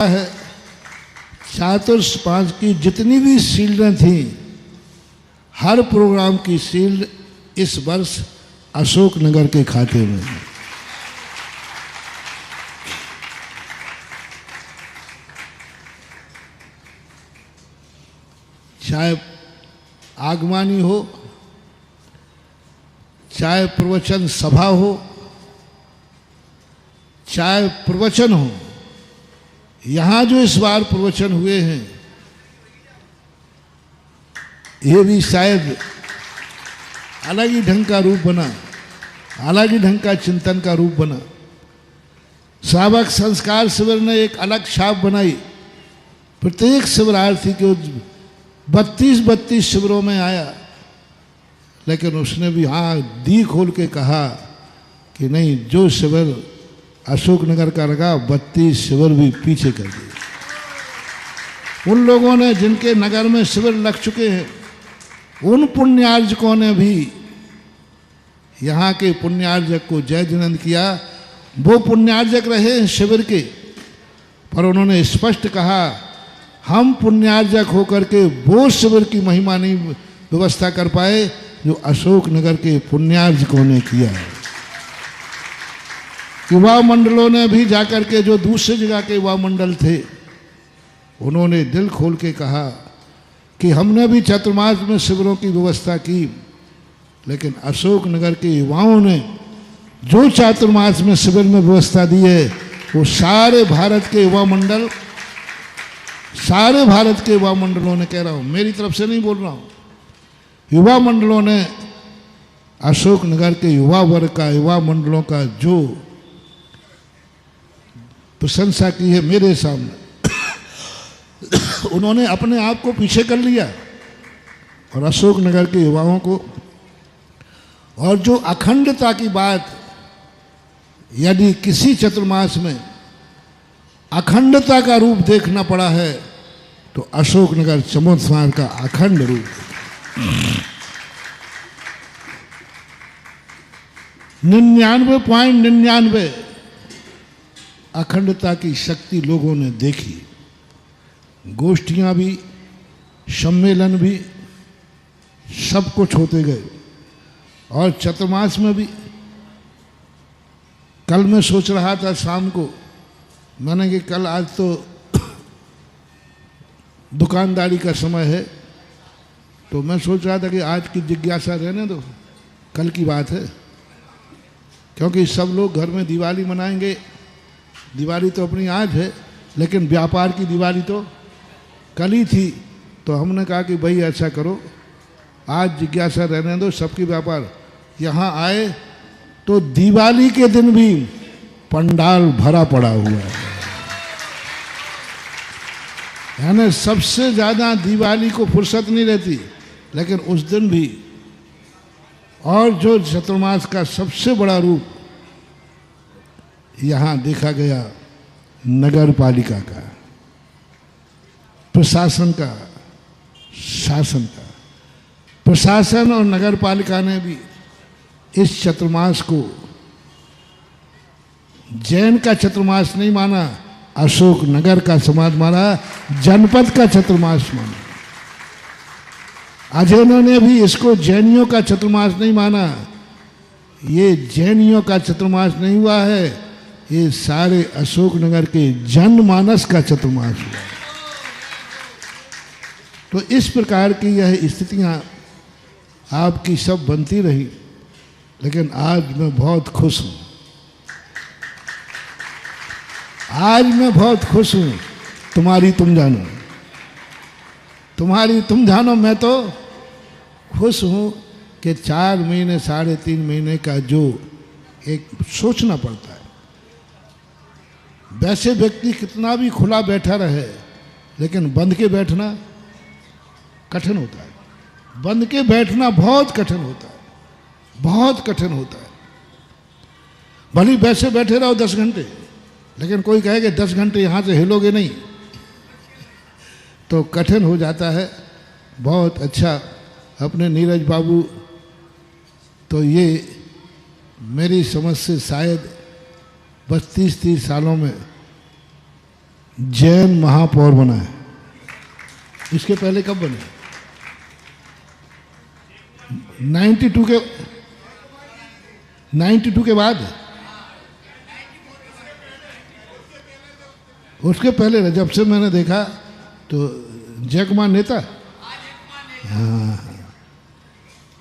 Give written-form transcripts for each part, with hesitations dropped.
है चातुर्स 5 की जितनी भी शील्डें थी, हर प्रोग्राम की शील्ड इस वर्ष अशोकनगर के खाते में है। चाहे आगमनी हो, चाहे प्रवचन सभा हो, चाहे प्रवचन हो, यहाँ जो इस बार प्रवचन हुए हैं ये भी शायद अलग ही ढंग का रूप बना, अलग ही ढंग का चिंतन का रूप बना। श्रावक संस्कार शिविर ने एक अलग छाप बनाई। प्रत्येक शिविरार्थी के 32 शिविरों में आया, लेकिन उसने भी हाँ दी खोल के कहा कि नहीं, जो शिविर अशोकनगर का लगा 32 शिविर भी पीछे कर दिए। उन लोगों ने जिनके नगर में शिविर लग चुके हैं, उन पुण्यार्जकों ने भी यहाँ के पुण्यार्जक को जय जिनंद किया। वो पुण्यार्जक रहे हैं शिविर के, पर उन्होंने स्पष्ट कहा हम पुण्यार्जक होकर के वो शिविर की महिमा नहीं व्यवस्था कर पाए जो अशोकनगर के पुण्यार्जकों ने किया है। युवा मंडलों ने भी जाकर के, जो दूसरी जगह के युवा मंडल थे, उन्होंने दिल खोल के कहा कि हमने भी चातुर्मास में शिविरों की व्यवस्था की, लेकिन अशोकनगर के युवाओं ने जो चातुर्मास में शिविर में व्यवस्था दी है, वो सारे भारत के युवा मंडल, सारे भारत के युवा मंडलों ने, कह रहा हूँ मेरी तरफ से नहीं बोल रहा हूँ, युवा मंडलों ने अशोकनगर के युवा वर्ग का, युवा मंडलों का जो प्रशंसा की है मेरे सामने, उन्होंने अपने आप को पीछे कर लिया और अशोकनगर के युवाओं को, और जो अखंडता की बात, यदि किसी चतुर्मास में अखंडता का रूप देखना पड़ा है तो अशोकनगर चमोत्सव का अखंड रूप। 99.99 अखंडता की शक्ति लोगों ने देखी। गोष्ठियां भी, सम्मेलन भी, सब कुछ होते गए। और चतुर्मास में भी कल मैं सोच रहा था शाम को, मैंने कि कल आज तो दुकानदारी का समय है, तो मैं सोच रहा था कि आज की जिज्ञासा रहने दो, कल की बात है, क्योंकि सब लोग घर में दिवाली मनाएंगे। दिवाली तो अपनी आज है, लेकिन व्यापार की दिवाली तो कल ही थी। तो हमने कहा कि भाई ऐसा करो, आज जिज्ञासा रहने दो, सबकी व्यापार। यहाँ आए तो दिवाली के दिन भी पंडाल भरा पड़ा हुआ है, यानी सबसे ज़्यादा दिवाली को फुर्सत नहीं रहती, लेकिन उस दिन भी। और जो चतुर्मास का सबसे बड़ा रूप यहाँ देखा गया, नगर पालिका का, प्रशासन का, शासन का। प्रशासन और नगर पालिका ने भी इस चतुर्मास को जैन का चतुर्मास नहीं माना, अशोकनगर का समाज माना, जनपद का चतुर्मास माना। अजैनों ने भी इसको जैनियों का चतुर्मास नहीं माना। ये जैनियों का चतुर्मास नहीं हुआ है, ये सारे अशोकनगर के जनमानस का चतुर्मास हुआ। तो इस प्रकार की यह स्थितियां आपकी सब बनती रही, लेकिन आज मैं बहुत खुश हूं। आज मैं बहुत खुश हूं। तुम्हारी तुम जानो, तुम्हारी तुम जानो। मैं तो खुश हूं कि 4 महीने, 3.5 महीने का जो एक सोचना पड़ता है। वैसे व्यक्ति कितना भी खुला बैठा रहे, लेकिन बंद के बैठना कठिन होता है। बंद के बैठना बहुत कठिन होता है, बहुत कठिन होता है। भले वैसे बैठे रहो 10 घंटे, लेकिन कोई कहे कि 10 घंटे यहाँ से हिलोगे नहीं, तो कठिन हो जाता है। बहुत अच्छा अपने नीरज बाबू, तो ये मेरी समझ से शायद 32-30 सालों में जैन महापौर बना है। इसके पहले कब बने? 92 के बाद? उसके पहले जब से मैंने देखा तो जय कुमार नेता। हाँ,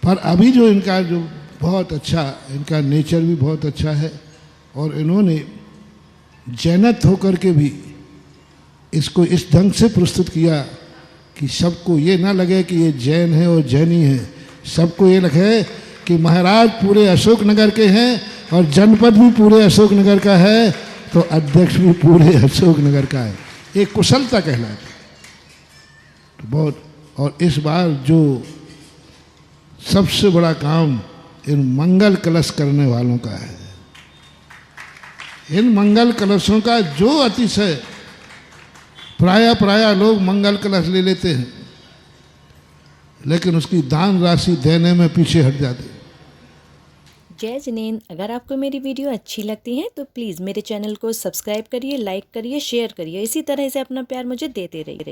पर अभी जो इनका जो बहुत अच्छा, इनका नेचर भी बहुत अच्छा है और इन्होंने जैनत होकर के भी इसको इस ढंग से प्रस्तुत किया कि सबको ये ना लगे कि ये जैन है और जैनी है, सबको ये लगे कि महाराज पूरे अशोकनगर के हैं और जनपद भी पूरे अशोकनगर का है, तो अध्यक्ष भी पूरे अशोकनगर का है। एक कुशलता कहलाती तो बहुत। और इस बार जो सबसे बड़ा काम इन मंगल कलश करने वालों का है। इन मंगल कलशों का जो अतिशय, प्राय लोग मंगल कलश ले लेते हैं लेकिन उसकी दान राशि देने में पीछे हट जाते हैं। जय जिनेंद्र, अगर आपको मेरी वीडियो अच्छी लगती है तो प्लीज़ मेरे चैनल को सब्सक्राइब करिए, लाइक करिए, शेयर करिए। इसी तरह से अपना प्यार मुझे देते रहिए।